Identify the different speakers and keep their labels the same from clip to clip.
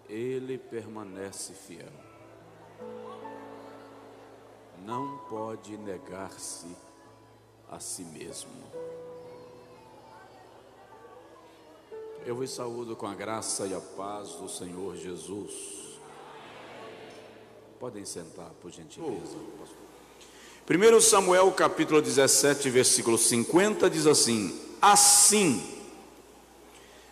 Speaker 1: Ele permanece fiel. Não pode negar-se a si mesmo. Eu vos saúdo com a graça e a paz do Senhor Jesus. Podem sentar, por gentileza. 1 Samuel capítulo 17, versículo 50 diz assim: assim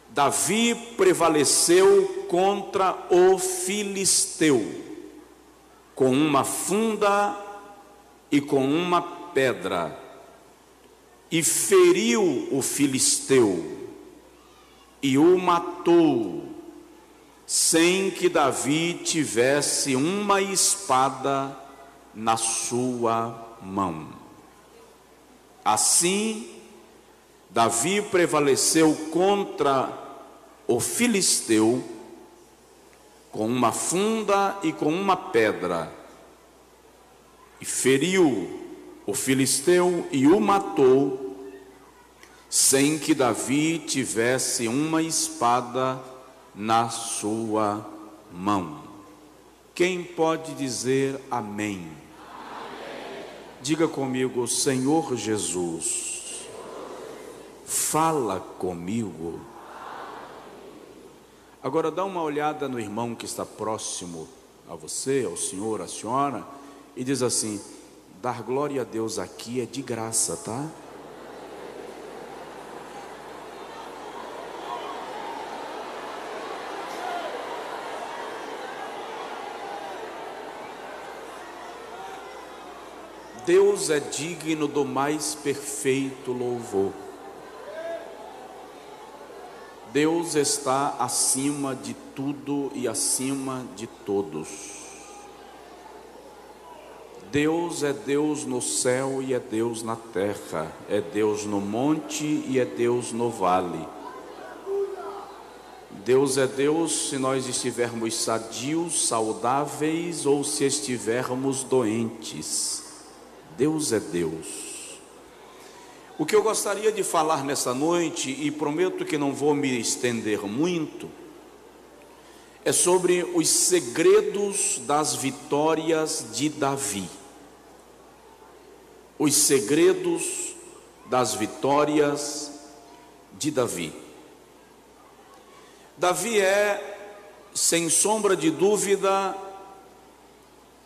Speaker 1: Davi prevaleceu contra o filisteu com uma funda e com uma pedra, e feriu o filisteu e o matou, sem que Davi tivesse uma espada na sua mão. Assim, Davi prevaleceu contra o filisteu com uma funda e com uma pedra, e feriu o filisteu e o matou, sem que Davi tivesse uma espada na sua mão. Quem pode dizer amém? Amém. Diga comigo: Senhor Jesus, fala comigo. Agora dá uma olhada no irmão que está próximo a você, ao senhor, à senhora, e diz assim: dar glória a Deus aqui é de graça, tá? Deus é digno do mais perfeito louvor. Deus está acima de tudo e acima de todos. Deus é Deus no céu e é Deus na terra, é Deus no monte e é Deus no vale. Deus é Deus se nós estivermos sadios, saudáveis ou se estivermos doentes. Deus é Deus. O que eu gostaria de falar nessa noite, e prometo que não vou me estender muito, é sobre os segredos das vitórias de Davi. Os segredos das vitórias de Davi. Davi é, sem sombra de dúvida,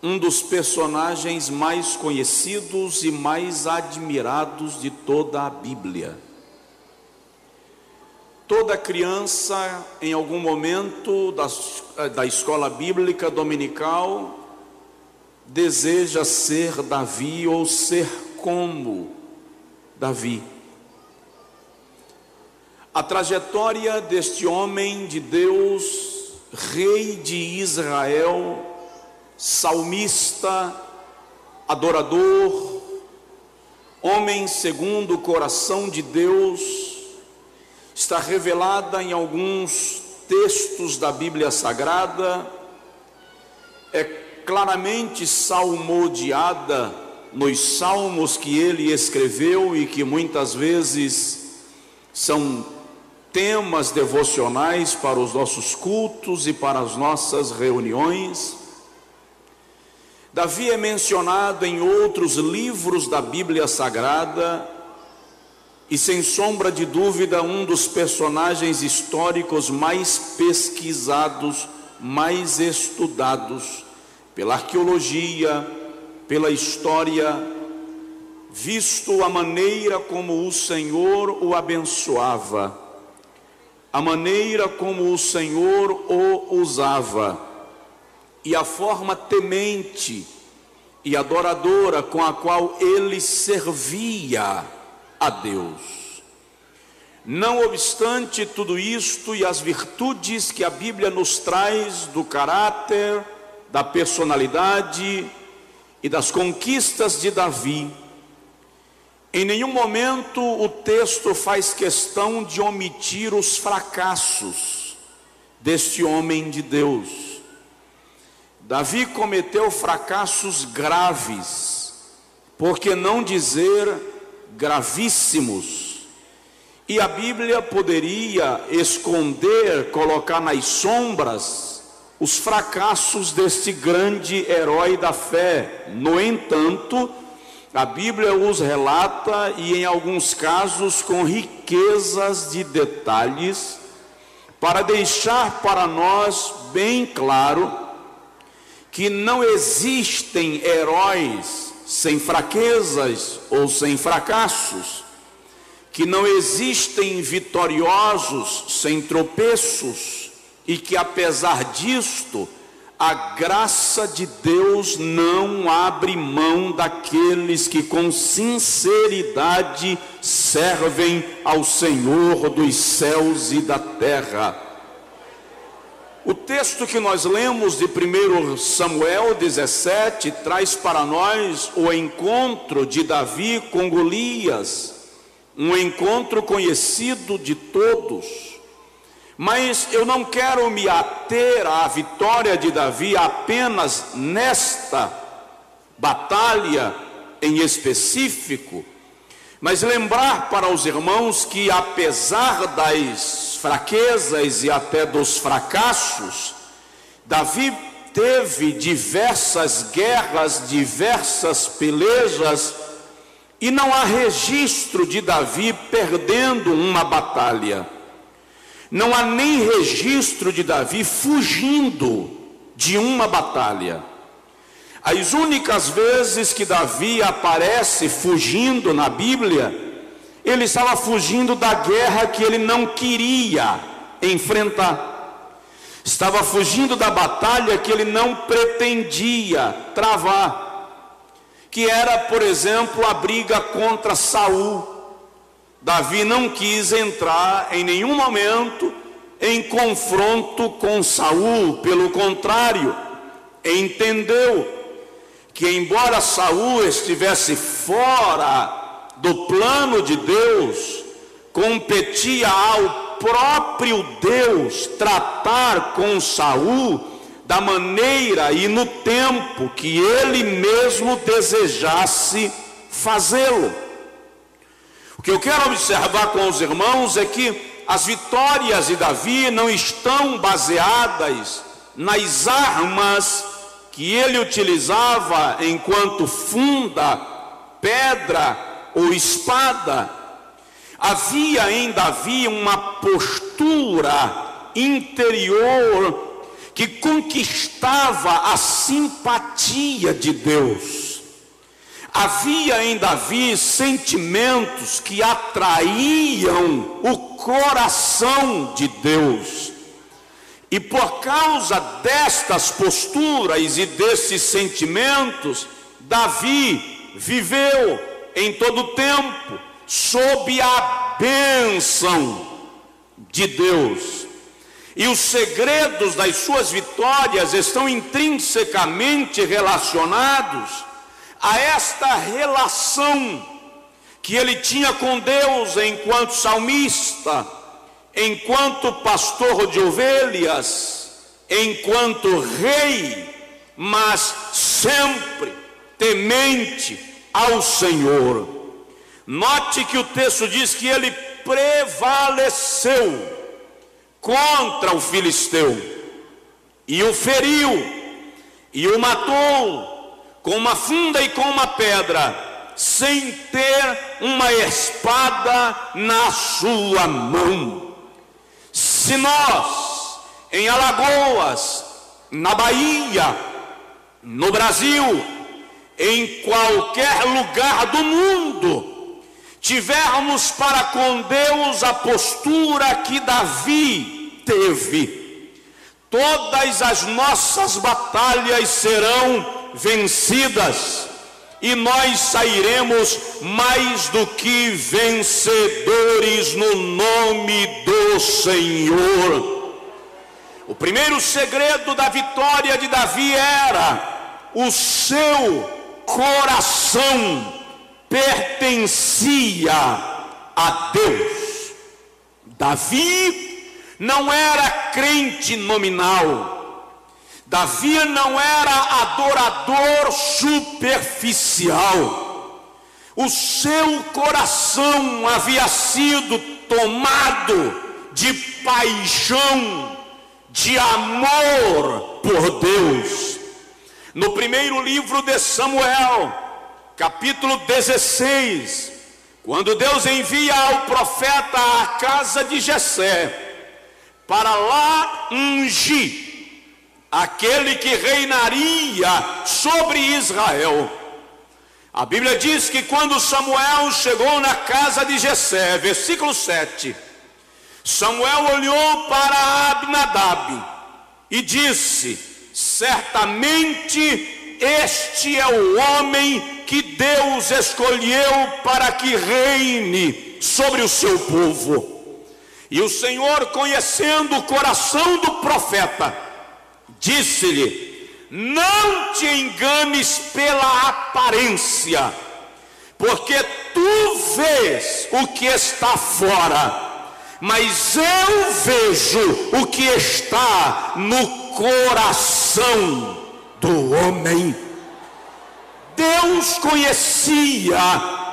Speaker 1: um dos personagens mais conhecidos e mais admirados de toda a Bíblia. Toda criança, em algum momento da escola bíblica dominical, deseja ser Davi ou ser como Davi. A trajetória deste homem de Deus, rei de Israel, salmista, adorador, homem segundo o coração de Deus, está revelada em alguns textos da Bíblia Sagrada, é claramente salmodiada nos salmos que ele escreveu e que muitas vezes são temas devocionais para os nossos cultos e para as nossas reuniões. Davi é mencionado em outros livros da Bíblia Sagrada e, sem sombra de dúvida, um dos personagens históricos mais pesquisados, mais estudados pela arqueologia, pela história, visto a maneira como o Senhor o abençoava, a maneira como o Senhor o usava, e a forma temente e adoradora com a qual ele servia a Deus. Não obstante tudo isto e as virtudes que a Bíblia nos traz do caráter, da personalidade e das conquistas de Davi, em nenhum momento o texto faz questão de omitir os fracassos deste homem de Deus. Davi cometeu fracassos graves, por que não dizer gravíssimos, e a Bíblia poderia esconder, colocar nas sombras os fracassos deste grande herói da fé. No entanto, a Bíblia os relata, e em alguns casos com riquezas de detalhes, para deixar para nós bem claro que não existem heróis sem fraquezas ou sem fracassos, que não existem vitoriosos sem tropeços, e que apesar disto, a graça de Deus não abre mão daqueles que com sinceridade servem ao Senhor dos céus e da terra. O texto que nós lemos de 1 Samuel 17 traz para nós o encontro de Davi com Golias, um encontro conhecido de todos. Mas eu não quero me ater à vitória de Davi apenas nesta batalha em específico, mas lembrar para os irmãos que, apesar das fraquezas e até dos fracassos, Davi teve diversas guerras, diversas pelejas, e não há registro de Davi perdendo uma batalha. Não há nem registro de Davi fugindo de uma batalha. As únicas vezes que Davi aparece fugindo na Bíblia, ele estava fugindo da guerra que ele não queria enfrentar. Estava fugindo da batalha que ele não pretendia travar, que era, por exemplo, a briga contra Saul. Davi não quis entrar em nenhum momento em confronto com Saul, pelo contrário, entendeu que, embora Saul estivesse fora do plano de Deus, competia ao próprio Deus tratar com Saul da maneira e no tempo que ele mesmo desejasse fazê-lo. O que eu quero observar com os irmãos é que as vitórias de Davi não estão baseadas nas armas que ele utilizava enquanto funda, pedra ou espada. Havia em Davi uma postura interior que conquistava a simpatia de Deus. Havia em Davi sentimentos que atraíam o coração de Deus. E por causa destas posturas e desses sentimentos, Davi viveu em todo o tempo sob a bênção de Deus. E os segredos das suas vitórias estão intrinsecamente relacionados a esta relação que ele tinha com Deus enquanto salmista, enquanto pastor de ovelhas, enquanto rei, mas sempre temente ao Senhor. Note que o texto diz que ele prevaleceu contra o filisteu e o feriu e o matou com uma funda e com uma pedra, sem ter uma espada na sua mão. Se nós, em Alagoas, na Bahia, no Brasil, em qualquer lugar do mundo, tivermos para com Deus a postura que Davi teve, todas as nossas batalhas serão vencidas, e nós sairemos mais do que vencedores no nome do Senhor. O primeiro segredo da vitória de Davi era: o seu coração pertencia a Deus. Davi não era crente nominal. Davi não era adorador superficial. O seu coração havia sido tomado de paixão, de amor por Deus. No primeiro livro de Samuel, capítulo 16, quando Deus envia ao profeta à casa de Jessé para lá ungir aquele que reinaria sobre Israel, a Bíblia diz que quando Samuel chegou na casa de Jessé, versículo 7, Samuel olhou para Abinadab e disse: certamente este é o homem que Deus escolheu para que reine sobre o seu povo. E o Senhor, conhecendo o coração do profeta, disse-lhe: não te enganes pela aparência, porque tu vês o que está fora, mas eu vejo o que está no coração do homem. Deus conhecia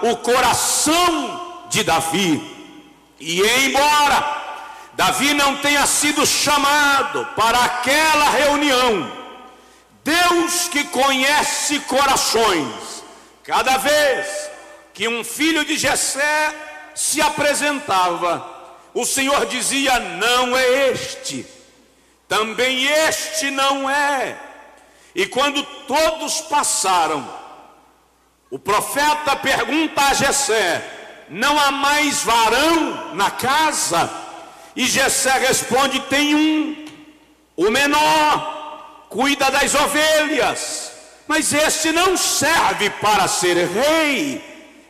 Speaker 1: o coração de Davi, e embora Davi não tenha sido chamado para aquela reunião, Deus, que conhece corações, cada vez que um filho de Jessé se apresentava, o Senhor dizia: não é este, também este não é. E quando todos passaram, o profeta pergunta a Jessé: não há mais varão na casa? E Jessé responde: tem um, o menor, cuida das ovelhas, mas este não serve para ser rei,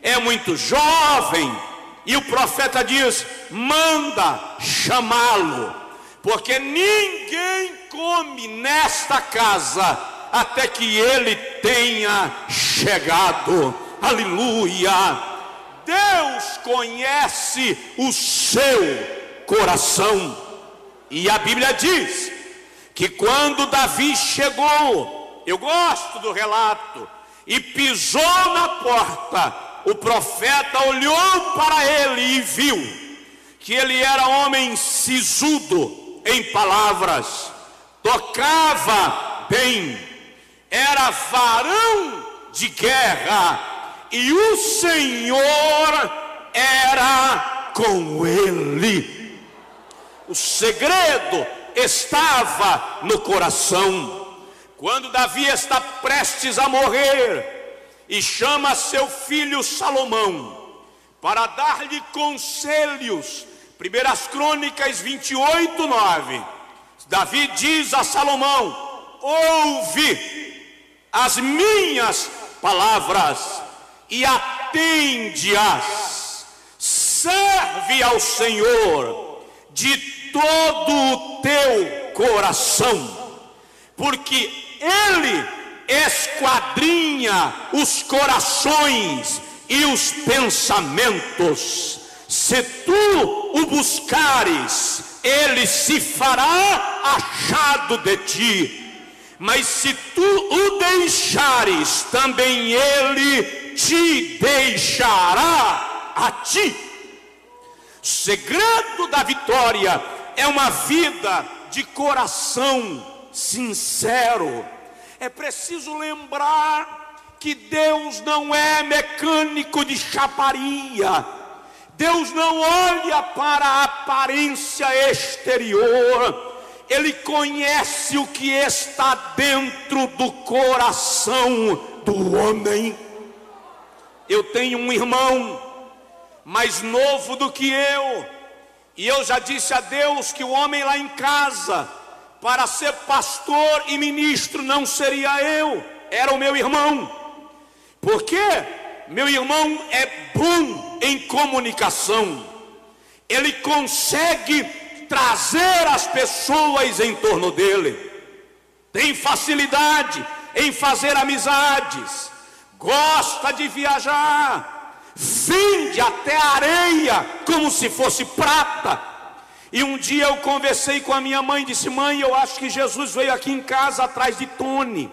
Speaker 1: é muito jovem. E o profeta diz: manda chamá-lo, porque ninguém come nesta casa até que ele tenha chegado. Aleluia! Deus conhece o seu coração. E a Bíblia diz que quando Davi chegou, eu gosto do relato, e pisou na porta, o profeta olhou para ele e viu que ele era homem sisudo em palavras, tocava bem, era varão de guerra, e o Senhor era com ele. O segredo estava no coração. Quando Davi está prestes a morrer e chama seu filho Salomão para dar-lhe conselhos, 1 Crônicas 28:9, Davi diz a Salomão: ouve as minhas palavras e atende-as, serve ao Senhor de todo o teu coração, porque Ele esquadrinha os corações e os pensamentos. Se tu o buscares, Ele se fará achado de ti, mas se tu o deixares, também Ele te deixará a ti. O segredo da vitória é uma vida de coração sincero. É preciso lembrar que Deus não é mecânico de chaparia. Deus não olha para a aparência exterior. Ele conhece o que está dentro do coração do homem. Eu tenho um irmão mais novo do que eu, e eu já disse a Deus que o homem lá em casa, para ser pastor e ministro, não seria eu, era o meu irmão. Porque meu irmão é bom em comunicação, ele consegue trazer as pessoas em torno dele, tem facilidade em fazer amizades, gosta de viajar, vende até areia como se fosse prata. E um dia eu conversei com a minha mãe e disse: mãe, eu acho que Jesus veio aqui em casa atrás de Tony.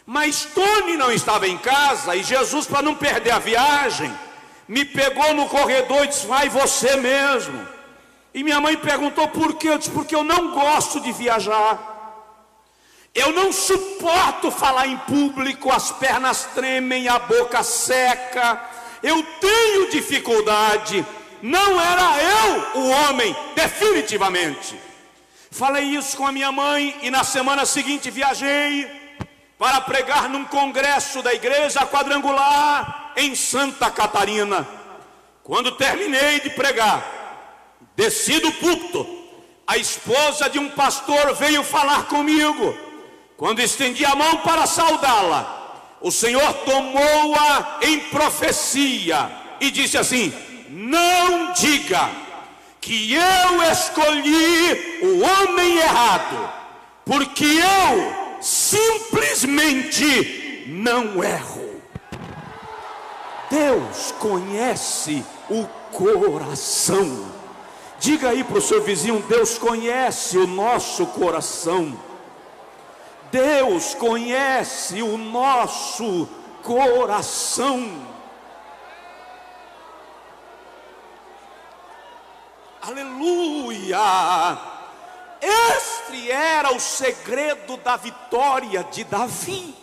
Speaker 1: Mas Tony não estava em casa, e Jesus, para não perder a viagem, me pegou no corredor e disse: vai você mesmo. E minha mãe perguntou por quê? Eu disse: porque eu não gosto de viajar. Eu não suporto falar em público, as pernas tremem, a boca seca. Eu tenho dificuldade. Não era eu o homem, definitivamente. Falei isso com a minha mãe e na semana seguinte viajei para pregar num congresso da igreja quadrangular em Santa Catarina. Quando terminei de pregar, desci do púlpito, a esposa de um pastor veio falar comigo. Quando estendi a mão para saudá-la, o Senhor tomou-a em profecia e disse assim: não diga que eu escolhi o homem errado, porque eu simplesmente não erro. Deus conhece o coração. Diga aí para o seu vizinho: Deus conhece o nosso coração. Deus conhece o nosso coração. Aleluia! Este era o segredo da vitória de Davi.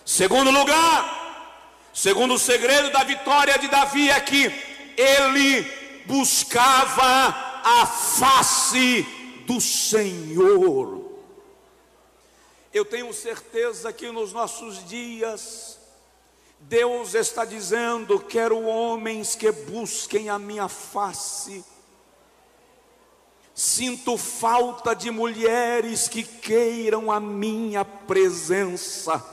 Speaker 1: Segundo o segredo da vitória de Davi é que ele buscava a face do Senhor. Eu tenho certeza que nos nossos dias Deus está dizendo: quero homens que busquem a minha face. Sinto falta de mulheres que queiram a minha presença.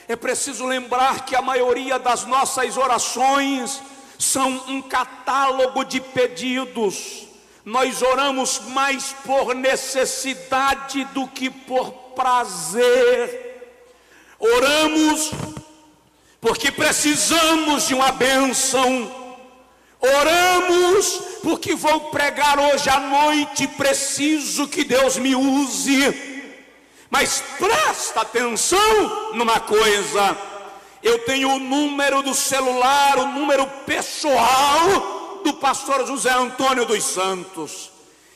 Speaker 1: É preciso lembrar que a maioria das nossas orações são um catálogo de pedidos. Nós oramos mais por necessidade do que por prazer. Oramos porque precisamos de uma bênção. Oramos porque vou pregar hoje à noite, preciso que Deus me use. Mas presta atenção numa coisa: eu tenho o número do celular, o número pessoal do pastor José Antônio dos Santos,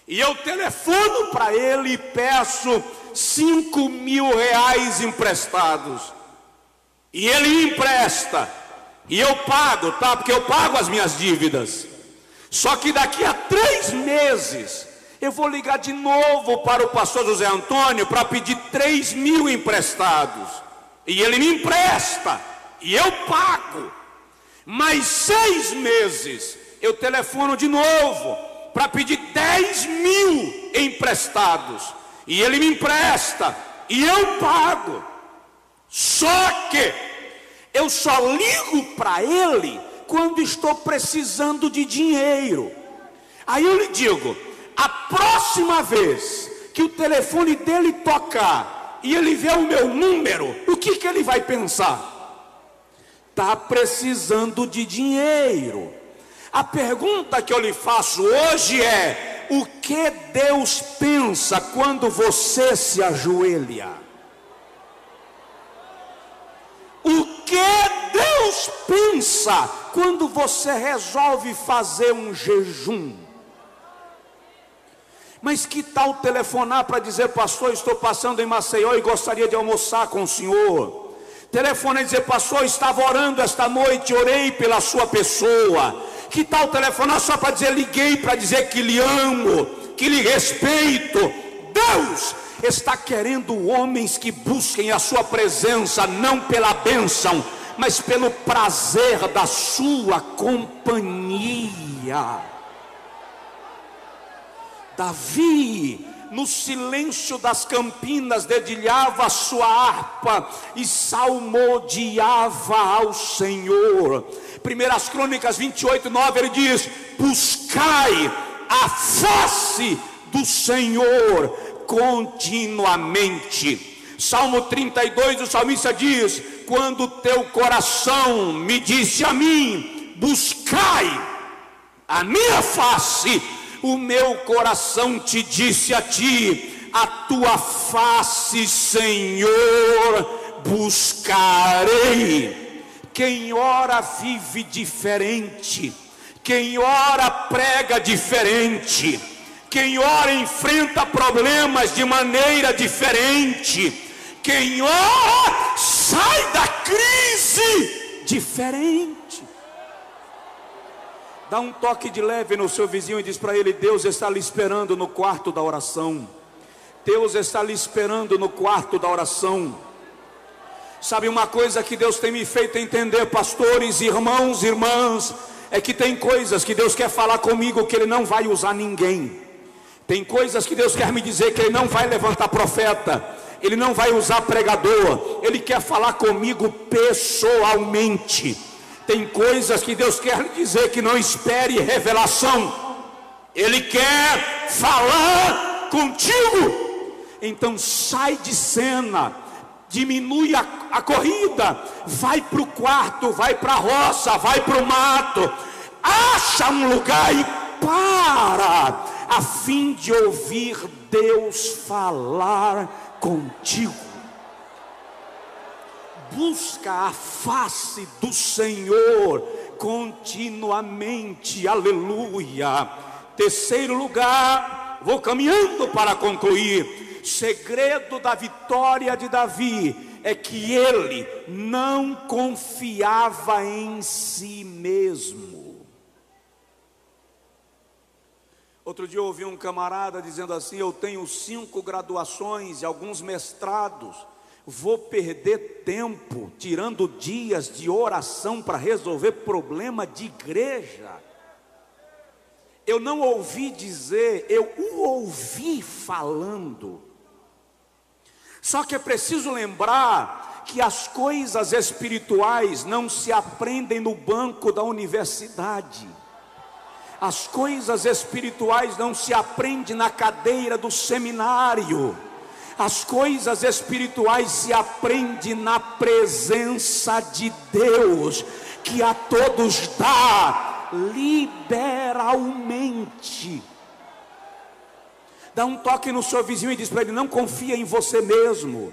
Speaker 1: e eu telefono para ele e peço 5.000 reais emprestados, e ele empresta, e eu pago, tá? Porque eu pago as minhas dívidas. Só que daqui a 3 meses eu vou ligar de novo para o pastor José Antônio para pedir 3.000 emprestados, e ele me empresta e eu pago. Mais 6 meses eu telefono de novo para pedir 10.000 emprestados, e ele me empresta e eu pago. Só que eu só ligo para ele quando estou precisando de dinheiro. Aí eu lhe digo: a próxima vez que o telefone dele tocar e ele ver o meu número, o que ele vai pensar? Está precisando de dinheiro. A pergunta que eu lhe faço hoje é: o que Deus pensa quando você se ajoelha? O que Deus pensa quando você resolve fazer um jejum? Mas que tal telefonar para dizer: pastor, estou passando em Maceió e gostaria de almoçar com o senhor. Telefone e dizer: pastor, estava orando esta noite, orei pela sua pessoa. Que tal telefonar só para dizer: liguei para dizer que lhe amo, que lhe respeito. Deus está querendo homens que busquem a sua presença, não pela bênção, mas pelo prazer da sua companhia. Davi, no silêncio das campinas, dedilhava a sua harpa e salmodiava ao Senhor. 1 Crônicas 28:9, ele diz: buscai a face do Senhor continuamente. Salmo 32, o salmista diz: quando teu coração me disse a mim, buscai a minha face, o meu coração te disse a ti, a tua face, Senhor, buscarei. Quem ora vive diferente, quem ora prega diferente, Quem ora enfrenta problemas de maneira diferente. Quem ora sai da crise diferente. Dá um toque de leve no seu vizinho e diz para ele: Deus está lhe esperando no quarto da oração. Deus está lhe esperando no quarto da oração. Sabe uma coisa que Deus tem me feito entender, pastores, irmãos, irmãs, é que tem coisas que Deus quer falar comigo que Ele não vai usar ninguém. Tem coisas que Deus quer me dizer que Ele não vai levantar profeta, Ele não vai usar pregador, Ele quer falar comigo pessoalmente. Tem coisas que Deus quer lhe dizer que não espere revelação, Ele quer falar contigo. Então sai de cena, diminui a corrida, vai para o quarto, vai para a roça, vai para o mato, acha um lugar e para, a fim de ouvir Deus falar contigo. Busca a face do Senhor continuamente, aleluia. Terceiro lugar, vou caminhando para concluir. Segredo da vitória de Davi é que ele não confiava em si mesmo. Outro dia eu ouvi um camarada dizendo assim: eu tenho 5 graduações e alguns mestrados, vou perder tempo tirando dias de oração para resolver problema de igreja. Eu não ouvi dizer, eu o ouvi falando. Só que é preciso lembrar que as coisas espirituais não se aprendem no banco da universidade. As coisas espirituais não se aprendem na cadeira do seminário. As coisas espirituais se aprendem na presença de Deus, que a todos dá liberalmente. Dá um toque no seu vizinho e diz para ele: não confia em você mesmo.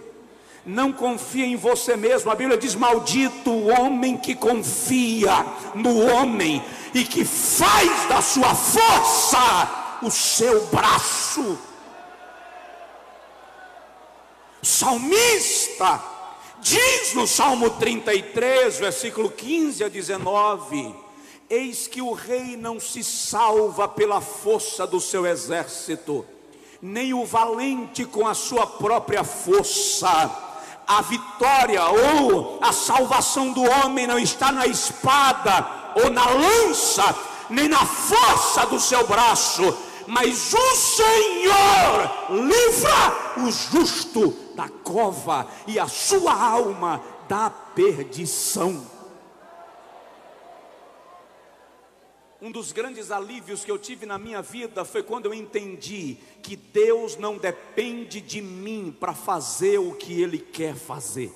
Speaker 1: Não confia em você mesmo. A Bíblia diz: maldito o homem que confia no homem e que faz da sua força o seu braço. O salmista diz no Salmo 33, versículo 15 a 19: eis que o rei não se salva pela força do seu exército, nem o valente com a sua própria força. A vitória ou a salvação do homem não está na espada ou na lança, nem na força do seu braço, mas o Senhor livra o justo da cova e a sua alma da perdição. Um dos grandes alívios que eu tive na minha vida foi quando eu entendi que Deus não depende de mim para fazer o que Ele quer fazer.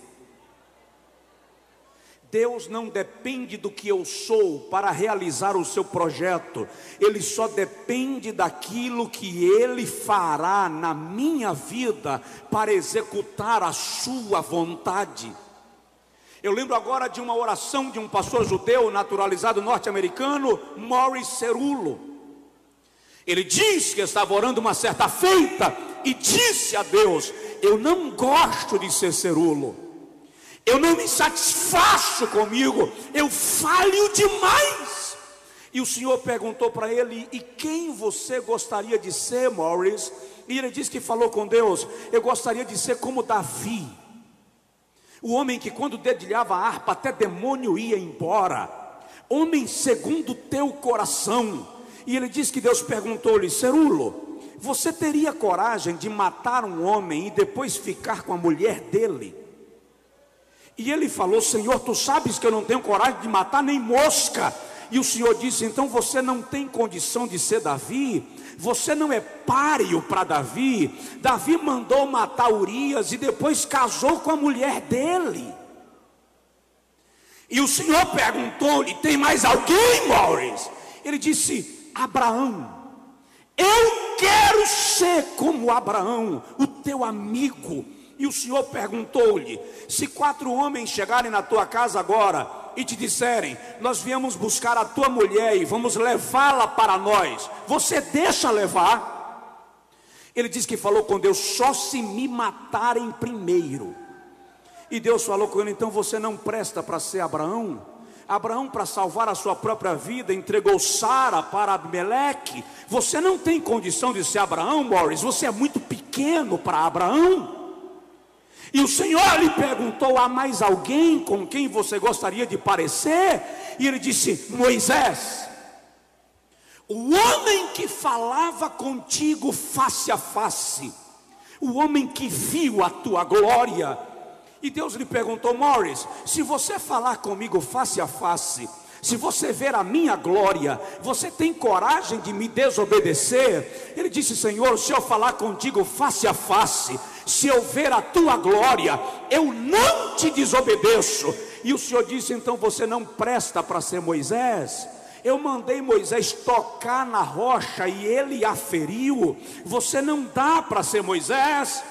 Speaker 1: Deus não depende do que eu sou para realizar o seu projeto. Ele só depende daquilo que Ele fará na minha vida para executar a sua vontade. Eu lembro agora de uma oração de um pastor judeu naturalizado norte-americano, Morris Cerullo. Ele diz que estava orando uma certa feita e disse a Deus: eu não gosto de ser Cerullo, eu não me satisfaço comigo, eu falho demais. E o Senhor perguntou para ele: e quem você gostaria de ser, Morris? E ele disse que falou com Deus: eu gostaria de ser como Davi, o homem que quando dedilhava a harpa até demônio ia embora, homem segundo o teu coração. E ele disse que Deus perguntou-lhe: Cerullo, você teria coragem de matar um homem e depois ficar com a mulher dele? E ele falou: Senhor, tu sabes que eu não tenho coragem de matar nem mosca. E o Senhor disse: então você não tem condição de ser Davi, você não é páreo para Davi. Davi mandou matar Urias e depois casou com a mulher dele. E o Senhor perguntou-lhe: tem mais alguém, Morris? Ele disse: Abraão. Eu quero ser como Abraão, o teu amigo. E o Senhor perguntou-lhe: se 4 homens chegarem na tua casa agora e te disserem: nós viemos buscar a tua mulher e vamos levá-la para nós, você deixa levar? Ele disse que falou com Deus: só se me matarem primeiro. E Deus falou com ele: então você não presta para ser Abraão? Abraão, para salvar a sua própria vida, entregou Sara para Abimeleque. Você não tem condição de ser Abraão, Morris. Você é muito pequeno para Abraão. E o Senhor lhe perguntou: há mais alguém com quem você gostaria de parecer? E ele disse: Moisés, o homem que falava contigo face a face, o homem que viu a tua glória. E Deus lhe perguntou: Morris, se você falar comigo face a face, se você ver a minha glória, você tem coragem de me desobedecer? Ele disse: Senhor, se eu falar contigo face a face, se eu ver a tua glória, eu não te desobedeço. E o Senhor disse: então você não presta para ser Moisés. Eu mandei Moisés tocar na rocha e ele a feriu. Você não dá para ser Moisés.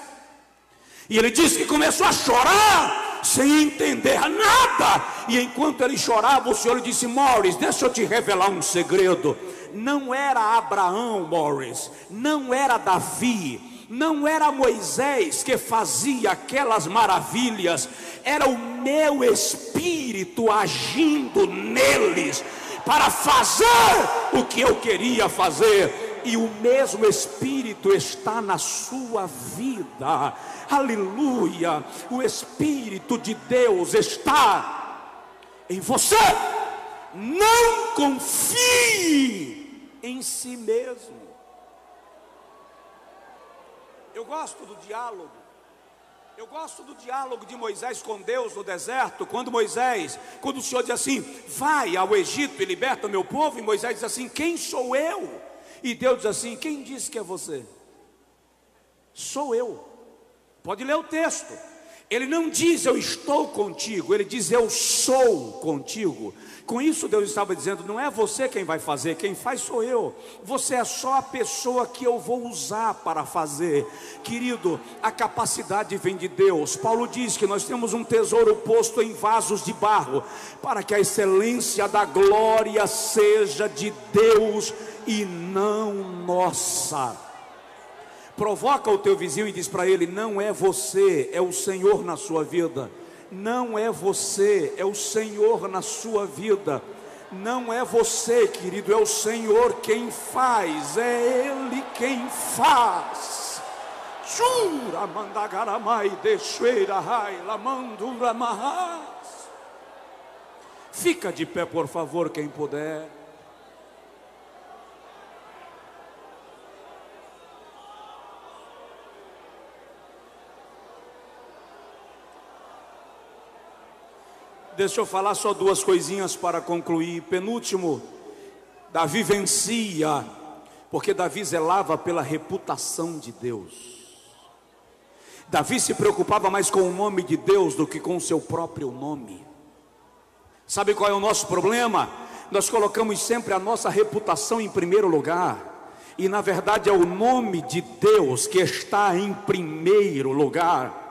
Speaker 1: E ele disse que começou a chorar, sem entender nada. E enquanto ele chorava, o Senhor lhe disse: Morris, deixa eu te revelar um segredo. Não era Abraão, Morris, não era Davi, não era Moisés que fazia aquelas maravilhas. Era o meu Espírito agindo neles, para fazer o que eu queria fazer. E o mesmo Espírito está na sua vida. Aleluia. O Espírito de Deus está em você. Não confie em si mesmo. Eu gosto do diálogo. Eu gosto do diálogo de Moisés com Deus no deserto. Quando o Senhor diz assim: vai ao Egito e liberta o meu povo. E Moisés diz assim: quem sou eu? E Deus diz assim: quem disse que é você? Sou eu. Pode ler o texto. Ele não diz eu estou contigo, ele diz eu sou contigo. Com isso Deus estava dizendo: não é você quem vai fazer, quem faz sou eu. Você é só a pessoa que eu vou usar para fazer. Querido, a capacidade vem de Deus. Paulo diz que nós temos um tesouro posto em vasos de barro, para que a excelência da glória seja de Deus e não nossa. Provoca o teu vizinho e diz para ele: não é você, é o Senhor na sua vida. Não é você, é o Senhor na sua vida. Não é você, querido, é o Senhor quem faz, é Ele quem faz. Jura mandagaramai deixeira rai lamandura marras. Fica de pé, por favor, quem puder. Deixa eu falar só duas coisinhas para concluir. Penúltimo, Davi vencia, porque Davi zelava pela reputação de Deus. Davi se preocupava mais com o nome de Deus do que com o seu próprio nome. Sabe qual é o nosso problema? Nós colocamos sempre a nossa reputação em primeiro lugar, e na verdade é o nome de Deus que está em primeiro lugar.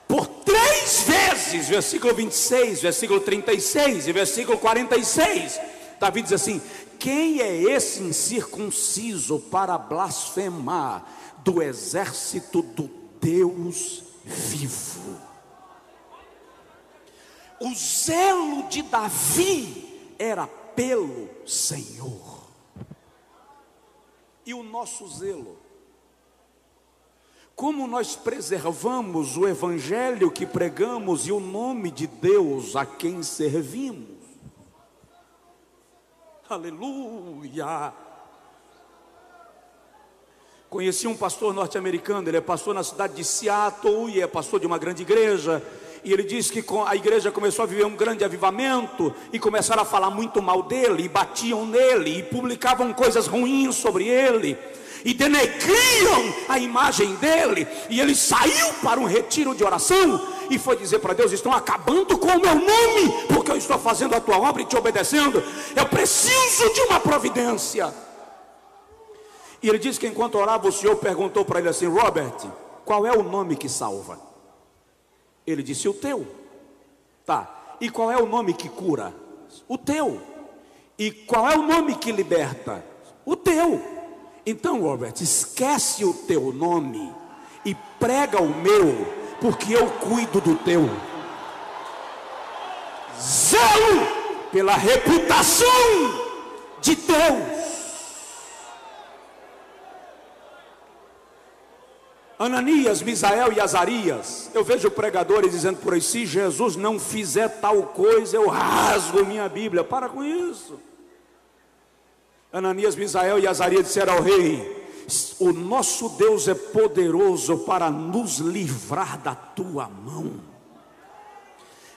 Speaker 1: Por 3 vezes, versículo 26, versículo 36 e versículo 46, Davi diz assim: quem é esse incircunciso para blasfemar do exército do Deus vivo? O zelo de Davi era pelo Senhor. E o nosso zelo? Como nós preservamos o evangelho que pregamos e o nome de Deus a quem servimos? Aleluia! Conheci um pastor norte-americano, ele é pastor na cidade de Seattle e é pastor de uma grande igreja. E ele disse que a igreja começou a viver um grande avivamento e começaram a falar muito mal dele, e batiam nele, e publicavam coisas ruins sobre ele, e denegriam a imagem dele. E ele saiu para um retiro de oração e foi dizer para Deus: estão acabando com o meu nome, porque eu estou fazendo a tua obra e te obedecendo. Eu preciso de uma providência. E ele disse que enquanto orava, o Senhor perguntou para ele assim: Robert, qual é o nome que salva? Ele disse: o teu. Tá, e qual é o nome que cura? O teu. E qual é o nome que liberta? O teu. Então, Robert, esquece o teu nome e prega o meu, porque eu cuido do teu. Zelo pela reputação de Deus. Ananias, Misael e Azarias, eu vejo pregadores dizendo por aí: se Jesus não fizer tal coisa, eu rasgo minha Bíblia. Para com isso. Ananias, Misael e Azarias disseram ao rei: o nosso Deus é poderoso para nos livrar da tua mão,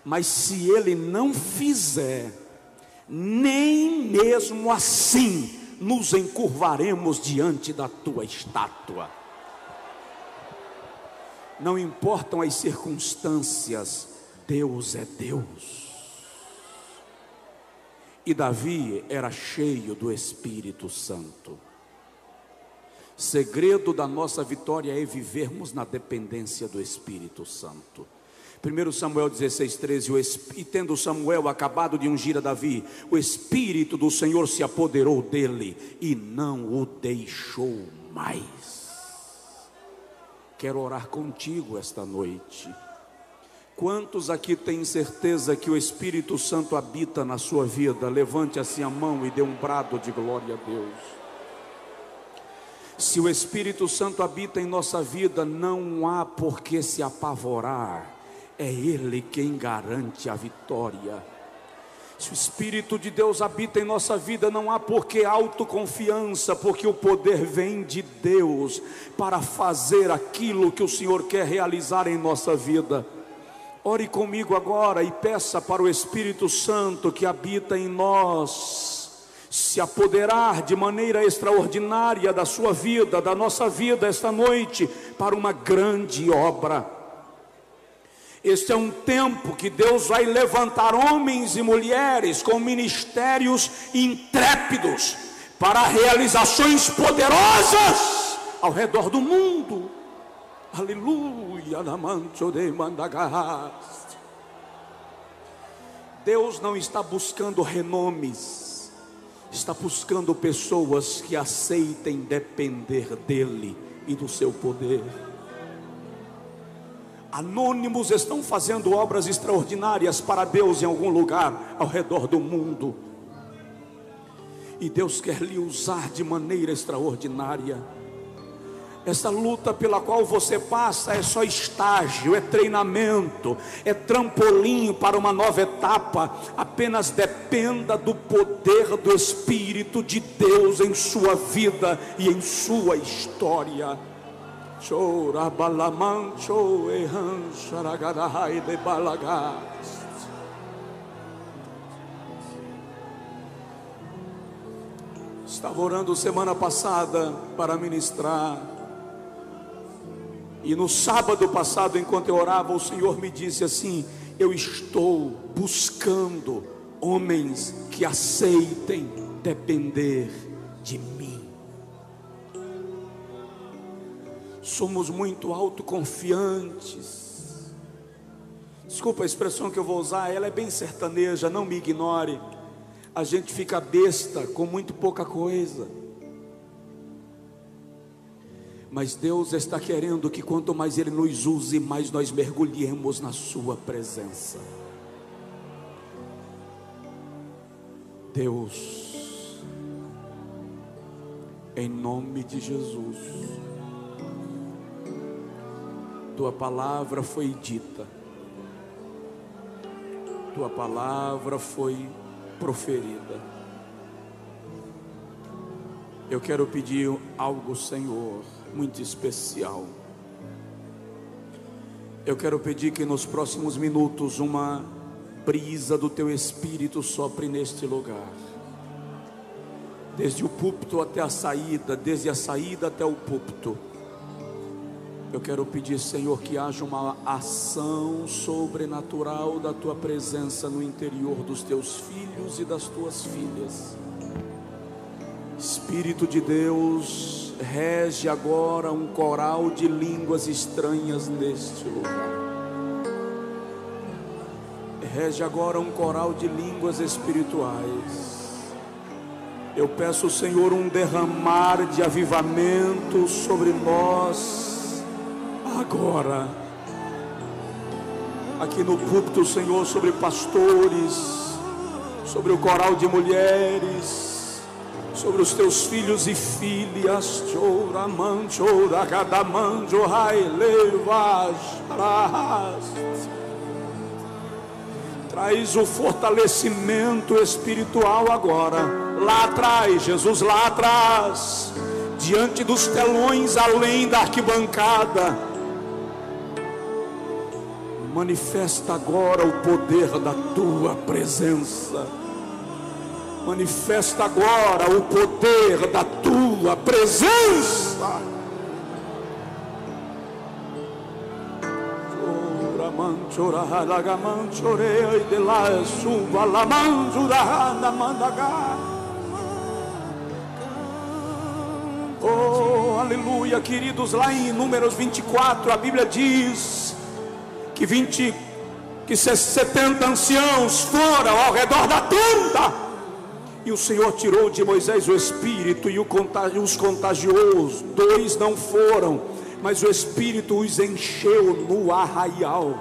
Speaker 1: mas se ele não fizer, nem mesmo assim nos encurvaremos diante da tua estátua. Não importam as circunstâncias, Deus é Deus. E Davi era cheio do Espírito Santo. Segredo da nossa vitória é vivermos na dependência do Espírito Santo. 1 Samuel 16:13, e tendo Samuel acabado de ungir a Davi, o Espírito do Senhor se apoderou dele e não o deixou mais. Quero orar contigo esta noite. Quantos aqui têm certeza que o Espírito Santo habita na sua vida? Levante assim a mão e dê um brado de glória a Deus. Se o Espírito Santo habita em nossa vida, não há por que se apavorar. É Ele quem garante a vitória. Se o Espírito de Deus habita em nossa vida, não há por que autoconfiança, porque o poder vem de Deus para fazer aquilo que o Senhor quer realizar em nossa vida. Ore comigo agora e peça para o Espírito Santo que habita em nós se apoderar de maneira extraordinária da sua vida, da nossa vida esta noite, para uma grande obra. Este é um tempo que Deus vai levantar homens e mulheres com ministérios intrépidos para realizações poderosas ao redor do mundo. Aleluia. Deus não está buscando renomes, está buscando pessoas que aceitem depender dEle e do seu poder. Anônimos estão fazendo obras extraordinárias para Deus em algum lugar ao redor do mundo, e Deus quer lhe usar de maneira extraordinária. Essa luta pela qual você passa é só estágio, é treinamento, é trampolim para uma nova etapa. Apenas dependa do poder do Espírito de Deus em sua vida e em sua história. Estava orando semana passada para ministrar, e no sábado passado, enquanto eu orava, o Senhor me disse assim: eu estou buscando homens que aceitem depender de mim. Somos muito autoconfiantes. Desculpa a expressão que eu vou usar, ela é bem sertaneja, não me ignore. A gente fica besta com muito pouca coisa. Mas Deus está querendo que quanto mais Ele nos use, mais nós mergulhemos na sua presença. Deus, em nome de Jesus, Tua palavra foi dita, Tua palavra foi proferida. Eu quero pedir algo, Senhor, muito especial. Eu quero pedir que nos próximos minutos uma brisa do Teu Espírito sopre neste lugar, desde o púlpito até a saída, desde a saída até o púlpito. Eu quero pedir, Senhor, que haja uma ação sobrenatural da Tua presença no interior dos Teus filhos e das Tuas filhas. Espírito de Deus, rege agora um coral de línguas estranhas neste lugar. Rege agora um coral de línguas espirituais. Eu peço, Senhor, um derramar de avivamento sobre nós agora. Aqui no púlpito, Senhor, sobre pastores, sobre o coral de mulheres, sobre os teus filhos e filhas. Traz o fortalecimento espiritual agora. Lá atrás, Jesus, lá atrás, diante dos telões, além da arquibancada. Manifesta agora o poder da tua presença. Manifesta agora o poder da tua presença. Oh, aleluia, queridos. Lá em Números 24, a Bíblia diz que 70 anciãos foram ao redor da tenda, e o Senhor tirou de Moisés o espírito e os contagiou. 2 não foram, mas o espírito os encheu no arraial.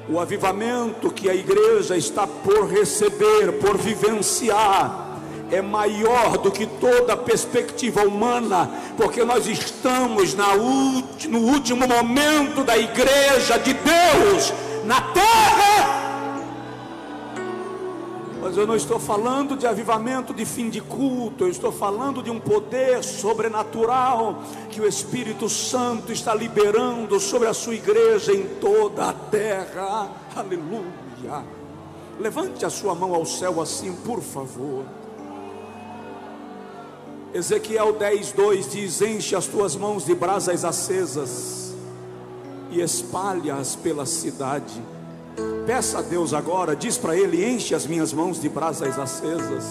Speaker 1: O avivamento que a igreja está por receber, por vivenciar, é maior do que toda a perspectiva humana, porque nós estamos no último momento da igreja de Deus na terra. Mas eu não estou falando de avivamento de fim de culto, eu estou falando de um poder sobrenatural que o Espírito Santo está liberando sobre a sua igreja em toda a terra. Aleluia. Levante a sua mão ao céu assim, por favor. Ezequiel 10:2 diz: enche as tuas mãos de brasas acesas e espalha-as pela cidade. Peça a Deus agora, diz para Ele: enche as minhas mãos de brasas acesas.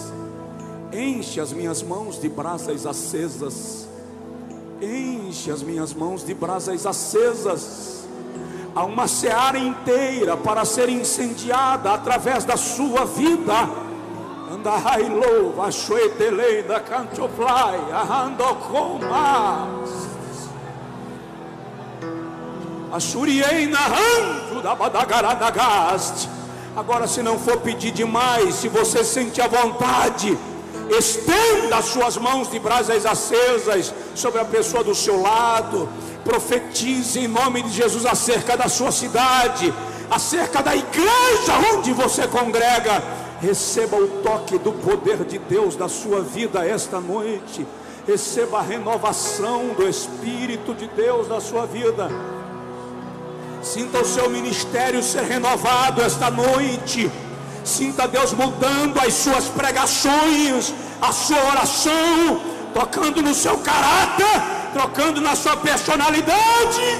Speaker 1: Enche as minhas mãos de brasas acesas. Enche as minhas mãos de brasas acesas. Há uma seara inteira para ser incendiada através da sua vida. Agora, se não for pedir demais, se você sente a vontade, estenda as suas mãos de brasas acesas sobre a pessoa do seu lado. Profetize em nome de Jesus acerca da sua cidade, acerca da igreja onde você congrega. Receba o toque do poder de Deus na sua vida esta noite. Receba a renovação do Espírito de Deus na sua vida. Sinta o seu ministério ser renovado esta noite. Sinta Deus mudando as suas pregações, a sua oração, tocando no seu caráter, tocando na sua personalidade.